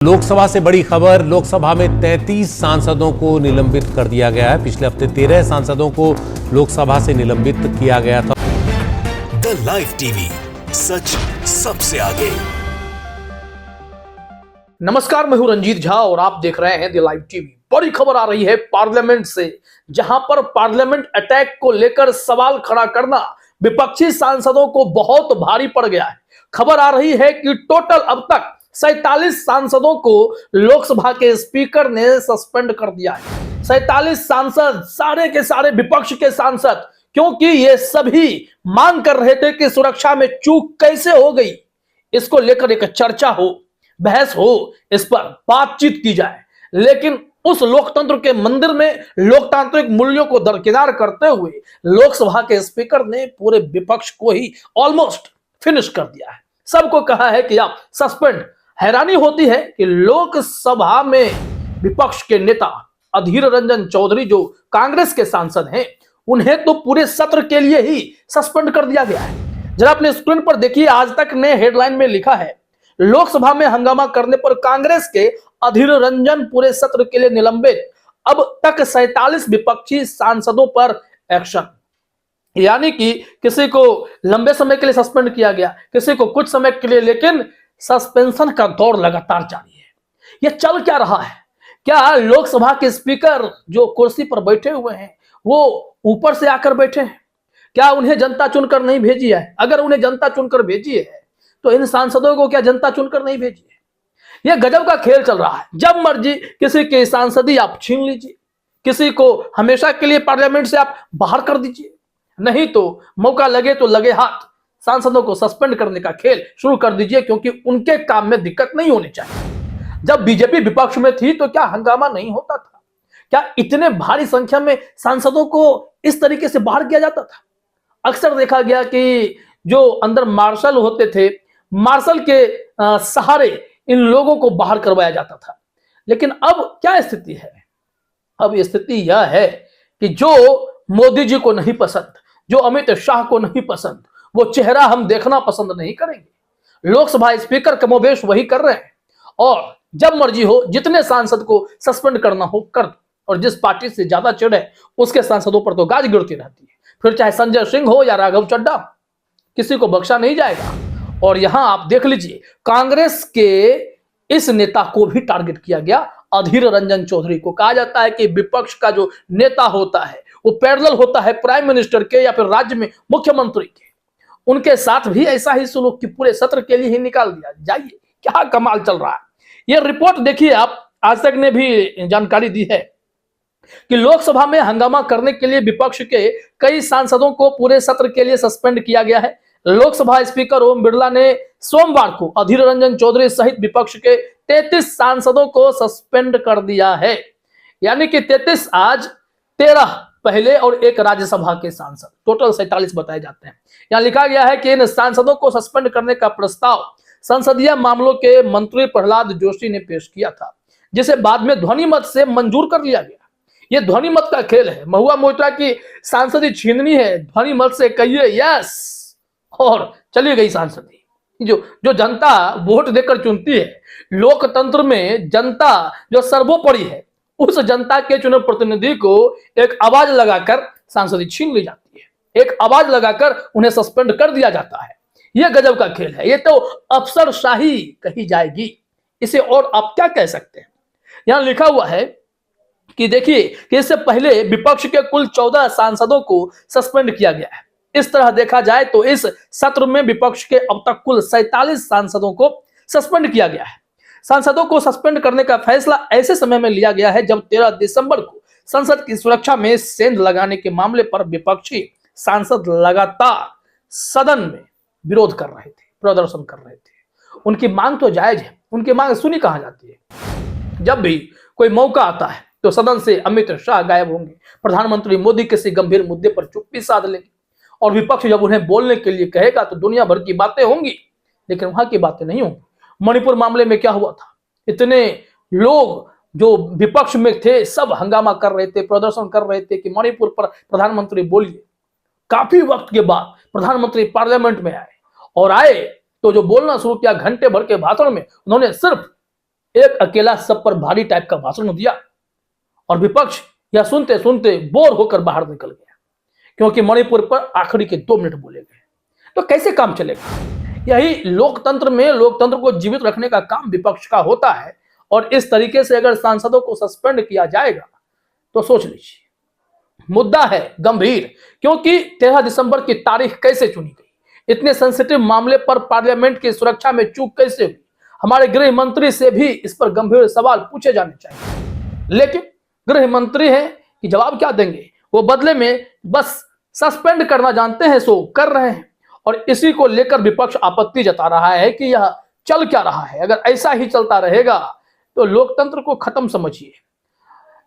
लोकसभा से बड़ी खबर। लोकसभा में 33 सांसदों को निलंबित कर दिया गया है। पिछले हफ्ते 13 सांसदों को लोकसभा से निलंबित किया गया था। द लाइव टीवी, सच सबसे आगे। नमस्कार, मैं हूं रंजीत झा और आप देख रहे हैं द लाइव टीवी। बड़ी खबर आ रही है पार्लियामेंट से, जहां पर पार्लियामेंट अटैक को लेकर सवाल खड़ा करना विपक्षी सांसदों को बहुत भारी पड़ गया है। खबर आ रही है कि टोटल अब तक 47 सांसदों को लोकसभा के स्पीकर ने सस्पेंड कर दिया है। 47 सांसद, सारे के सारे विपक्ष के सांसद, क्योंकि ये सभी मांग कर रहे थे कि सुरक्षा में चूक कैसे हो गई, इसको लेकर एक चर्चा हो, बहस हो, इस पर बातचीत की जाए। लेकिन उस लोकतंत्र के मंदिर में लोकतांत्रिक मूल्यों को दरकिनार करते हुए लोकसभा के स्पीकर ने पूरे विपक्ष को ही ऑलमोस्ट फिनिश कर दिया है। सबको कहा है कि आप सस्पेंड। हैरानी होती है कि लोकसभा में विपक्ष के नेता अधीर रंजन चौधरी, जो कांग्रेस के सांसद हैं, उन्हें तो पूरे सत्र के लिए ही सस्पेंड कर दिया गया है। जरा अपने स्क्रीन पर देखिए, आज तक ने हेडलाइन में लिखा है, लोकसभा में हंगामा करने पर कांग्रेस के अधीर रंजन पूरे सत्र के लिए निलंबित। अब तक 47 विपक्षी सांसदों पर एक्शन। यानी कि किसी को लंबे समय के लिए सस्पेंड किया गया, किसी को कुछ समय के लिए, लेकिन सस्पेंशन का दौर लगातार जारी है। यह चल क्या रहा है? क्या लोकसभा के स्पीकर जो कुर्सी पर बैठे हुए हैं वो ऊपर से आकर बैठे हैं? क्या उन्हें जनता चुनकर नहीं भेजी है? अगर उन्हें जनता चुनकर भेजी है तो इन सांसदों को क्या जनता चुनकर नहीं भेजी है? यह गजब का खेल चल रहा है। जब मर्जी किसी की सांसदी आप छीन लीजिए, किसी को हमेशा के लिए पार्लियामेंट से आप बाहर कर दीजिए, नहीं तो मौका लगे तो लगे हाथ सांसदों को सस्पेंड करने का खेल शुरू कर दीजिए, क्योंकि उनके काम में दिक्कत नहीं होनी चाहिए। जब बीजेपी विपक्ष में थी तो क्या हंगामा नहीं होता था? क्या इतने भारी संख्या में सांसदों को इस तरीके से बाहर किया जाता था? अक्सर देखा गया कि जो अंदर मार्शल होते थे, मार्शल के सहारे इन लोगों को बाहर करवाया जाता था। लेकिन अब क्या स्थिति है? अब स्थिति यह है कि जो मोदी जी को नहीं पसंद, जो अमित शाह को नहीं पसंद, वो चेहरा हम देखना पसंद नहीं करेंगे। लोकसभा स्पीकर कमोबेश वही कर रहे हैं, और जब मर्जी हो जितने सांसद को सस्पेंड करना हो कर दो, और जिस पार्टी से ज्यादा चिढ़ है उसके सांसदों पर तो गाज गिरती रहती है। फिर चाहे संजय सिंह हो या राघव चड्ढा, किसी को बख्शा नहीं जाएगा। और यहां आप देख लीजिए, कांग्रेस के इस नेता को भी टारगेट किया गया, अधीर रंजन चौधरी को। कहा जाता है कि विपक्ष का जो नेता होता है वो पैरेलल होता है प्राइम मिनिस्टर के या फिर राज्य में मुख्यमंत्री के। उनके साथ भी ऐसा ही सुलूक कि पूरे सत्र के लिए ही निकाल दिया। जाइए, क्या कमाल चल रहा है। यह रिपोर्ट देखिए आप, आज तक ने भी जानकारी दी है कि लोकसभा में हंगामा करने के लिए विपक्ष के कई सांसदों को पूरे सत्र के लिए सस्पेंड किया गया है। लोकसभा स्पीकर ओम बिरला ने सोमवार को अधीर रंजन चौधरी सहित विपक्ष के 33 सांसदों को सस्पेंड कर दिया है। यानी कि 33 आज, 13 पहले और एक राज्यसभा के सांसद, टोटल 47 बताए जाते हैं। यहां लिखा गया है कि इन सांसदों को सस्पेंड करने का प्रस्ताव संसदीय मामलों के मंत्री प्रहलाद जोशी ने पेश किया था, जिसे बाद में ध्वनि मत से मंजूर कर लिया गया। यह ध्वनि मत का खेल है। महुआ मोइत्रा की सांसदी छीननी है, ध्वनि मत से कहिए यस, और चली गई सांसदी। जो जनता वोट देकर चुनती है, लोकतंत्र में जनता जो सर्वोपरि है, उस जनता के चुने प्रतिनिधि को एक आवाज लगाकर सांसदी छीन ली जाती है, एक आवाज लगाकर उन्हें सस्पेंड कर दिया जाता है। यह गजब का खेल है। यह तो अफसरशाही कही जाएगी, इसे और आप क्या कह सकते हैं। यहां लिखा हुआ है कि देखिए कि इससे पहले विपक्ष के कुल 14 सांसदों को सस्पेंड किया गया है। इस तरह देखा जाए तो इस सत्र में विपक्ष के अब तक कुल 47 सांसदों को सस्पेंड किया गया है। सांसदों को सस्पेंड करने का फैसला ऐसे समय में लिया गया है जब 13 दिसंबर को संसद की सुरक्षा में सेंध लगाने के मामले पर विपक्षी सांसद लगातार सदन में विरोध कर रहे थे, प्रदर्शन कर रहे थे। उनकी मांग तो जायज है, उनकी मांग सुनी कहां जाती है। जब भी कोई मौका आता है तो सदन से अमित शाह गायब होंगे, प्रधानमंत्री मोदी किसी गंभीर मुद्दे पर चुप्पी साध लेंगे, और विपक्ष जब उन्हें बोलने के लिए कहेगा तो दुनिया भर की बातें होंगी, लेकिन वहां की बातें नहीं होंगी। मणिपुर मामले में क्या हुआ था? इतने लोग जो विपक्ष में थे सब हंगामा कर रहे थे, प्रदर्शन कर रहे थे कि मणिपुर पर प्रधानमंत्री बोलिए। काफी वक्त के बाद प्रधानमंत्री पार्लियामेंट में आए, और आए तो जो बोलना शुरू किया, घंटे भर के भाषण में उन्होंने सिर्फ एक अकेला सब पर भारी टाइप का भाषण दिया और विपक्ष यह सुनते सुनते बोर होकर बाहर निकल गया, क्योंकि मणिपुर पर आखिरी के 2 मिनट बोले गए। तो कैसे काम चलेगा? यही लोकतंत्र में लोकतंत्र को जीवित रखने का काम विपक्ष का होता है, और इस तरीके से अगर सांसदों को सस्पेंड किया जाएगा तो सोच लीजिए, मुद्दा है गंभीर। क्योंकि 13 दिसंबर की तारीख कैसे चुनी गई, इतने सेंसिटिव मामले पर पार्लियामेंट की सुरक्षा में चूक कैसे हुई, हमारे गृह मंत्री से भी इस पर गंभीर सवाल पूछे जाने चाहिए। लेकिन गृह मंत्री हैं कि जवाब क्या देंगे? वो बदले में बस सस्पेंड करना जानते हैं, सो कर रहे हैं। और इसी को लेकर विपक्ष आपत्ति जता रहा है कि यह चल क्या रहा है। अगर ऐसा ही चलता रहेगा तो लोकतंत्र को खत्म समझिए,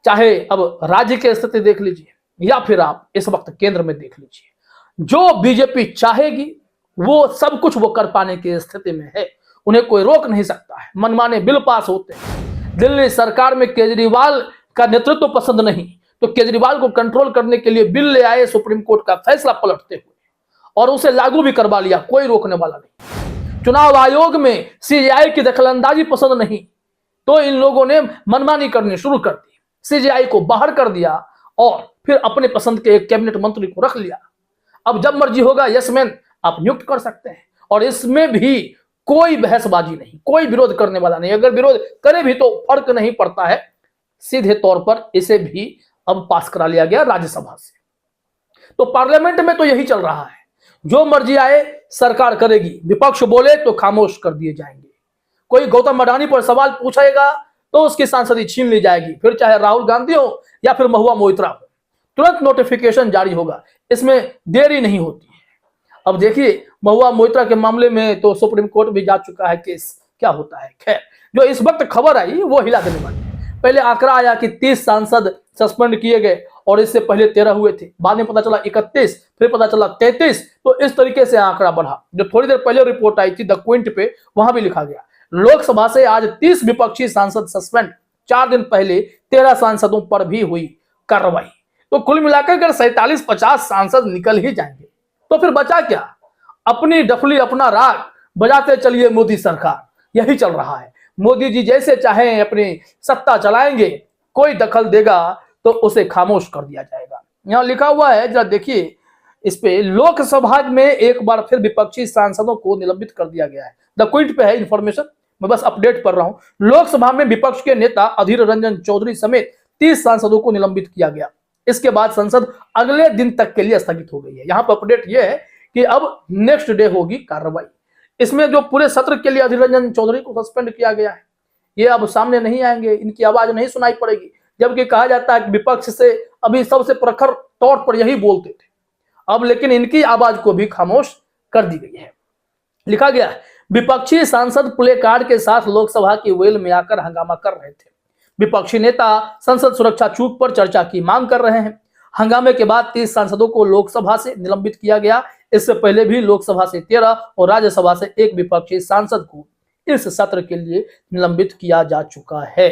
चाहे अब राज्य की स्थिति देख लीजिए या फिर आप इस वक्त केंद्र में देख लीजिए। जो बीजेपी चाहेगी वो सब कुछ वो कर पाने की स्थिति में है, उन्हें कोई रोक नहीं सकता है। मनमाने बिल पास होते हैं। दिल्ली सरकार में केजरीवाल का नेतृत्व पसंद नहीं तो केजरीवाल को कंट्रोल करने के लिए बिल ले आए सुप्रीम कोर्ट का फैसला पलटते हुए, और उसे लागू भी करवा लिया, कोई रोकने वाला नहीं। चुनाव आयोग में सीजेआई की दखलंदाजी पसंद नहीं तो इन लोगों ने मनमानी करनी शुरू कर दी, सीजेआई को बाहर कर दिया और फिर अपने पसंद के एक कैबिनेट मंत्री को रख लिया। अब जब मर्जी होगा यस मैन आप नियुक्त कर सकते हैं, और इसमें भी कोई बहसबाजी नहीं, कोई विरोध करने वाला नहीं। अगर विरोध करे भी तो फर्क नहीं पड़ता है, सीधे तौर पर इसे भी अब पास करा लिया गया राज्यसभा से। तो पार्लियामेंट में तो यही चल रहा है, जो मर्जी आए सरकार करेगी, विपक्ष बोले तो खामोश कर दिए जाएंगे। कोई गौतम अडानी पर सवाल पूछेगा तो उसकी सांसदी छीन ली जाएगी, फिर चाहे राहुल गांधी हो या फिर महुआ मोइत्रा हो, तुरंत नोटिफिकेशन जारी होगा, इसमें देरी नहीं होती है। अब देखिए महुआ मोइत्रा के मामले में तो सुप्रीम कोर्ट भी जा चुका है केस, क्या होता है। खैर, जो इस वक्त खबर आई वो हिला देने वाली है। पहले आंकड़ा आया कि 30 सांसद सस्पेंड किए गए और इससे पहले 13 हुए थे, बाद में पता चला 31, फिर पता चला 33, तो इस तरीके से आंकड़ा बढ़ा। जो थोड़ी देर पहले रिपोर्ट आई थी द क्विंट पे, वहां भी लिखा गया लोकसभा से आज 30 विपक्षी सांसद सस्पेंड, 4 दिन पहले 13 सांसदों पर भी हुई कार्रवाई। तो कुल मिलाकर अगर 47-50 सांसद निकल ही जाएंगे तो फिर बचा क्या? अपनी डफली अपना राग बजाते चलिए मोदी सरकार, यही चल रहा है। मोदी जी जैसे चाहें अपनी सत्ता चलाएंगे, कोई दखल देगा तो उसे खामोश कर दिया जाएगा। यहां लिखा हुआ है, जरा देखिए इस पे, लोकसभा में एक बार फिर विपक्षी सांसदों को निलंबित कर दिया गया है। द क्विंट पे है इंफॉर्मेशन, मैं बस अपडेट कर रहा हूं। लोकसभा में विपक्ष के नेता अधीर रंजन चौधरी समेत 30 सांसदों को निलंबित किया गया। इसके बाद संसद अगले दिन तक के लिए स्थगित हो गई है। यहां पर अपडेट यह है कि अब नेक्स्ट डे होगी कार्रवाई। इसमें जो पूरे सत्र के लिए अधीर रंजन चौधरी को सस्पेंड किया गया है, ये अब सामने नहीं आएंगे, इनकी आवाज नहीं सुनाई पड़ेगी। जबकि कहा जाता है कि विपक्ष से अभी सबसे प्रखर तौर पर यही बोलते थे, अब लेकिन इनकी आवाज को भी खामोश कर दी गई है। लिखा गया है, विपक्षी सांसद प्ले कार्ड के साथ लोकसभा की वेल में आकर हंगामा कर रहे थे। विपक्षी नेता संसद सुरक्षा चूक पर चर्चा की मांग कर रहे हैं। हंगामे के बाद 30 सांसदों को लोकसभा से निलंबित किया गया। इससे पहले भी लोकसभा से 13 और राज्यसभा से 1 विपक्षी सांसद को इस सत्र के लिए निलंबित किया जा चुका है।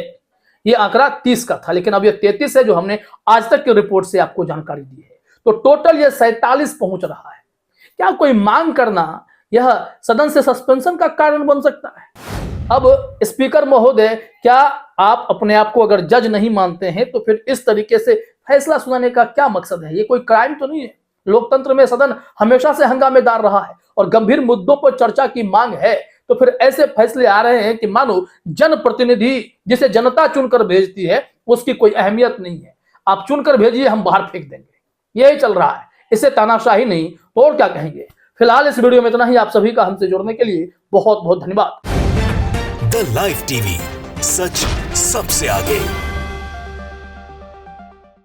यह आंकड़ा 30 का था, लेकिन अब यह 33 है, जो हमने आज तक की रिपोर्ट से आपको जानकारी दी है। तो टोटल यह 47 पहुंच रहा है। क्या कोई मांग करना यह सदन से सस्पेंशन का कारण बन सकता है? अब स्पीकर महोदय, क्या आप अपने आप को अगर जज नहीं मानते हैं तो फिर इस तरीके से फैसला सुनाने का क्या मकसद है? ये कोई क्राइम तो नहीं है। लोकतंत्र में सदन हमेशा से हंगामेदार रहा है और गंभीर मुद्दों पर चर्चा की मांग है, तो फिर ऐसे फैसले आ रहे हैं कि मानो जनप्रतिनिधि जिसे जनता चुनकर भेजती है उसकी कोई अहमियत नहीं है। आप चुनकर भेजिए, हम बाहर फेंक देंगे। यही चल रहा है, इसे तानाशाही नहीं तो और क्या कहेंगे। फिलहाल इस वीडियो में इतना ही। आप सभी का हमसे जुड़ने के लिए बहुत बहुत धन्यवाद। द लाइव टीवी, सच सबसे आगे।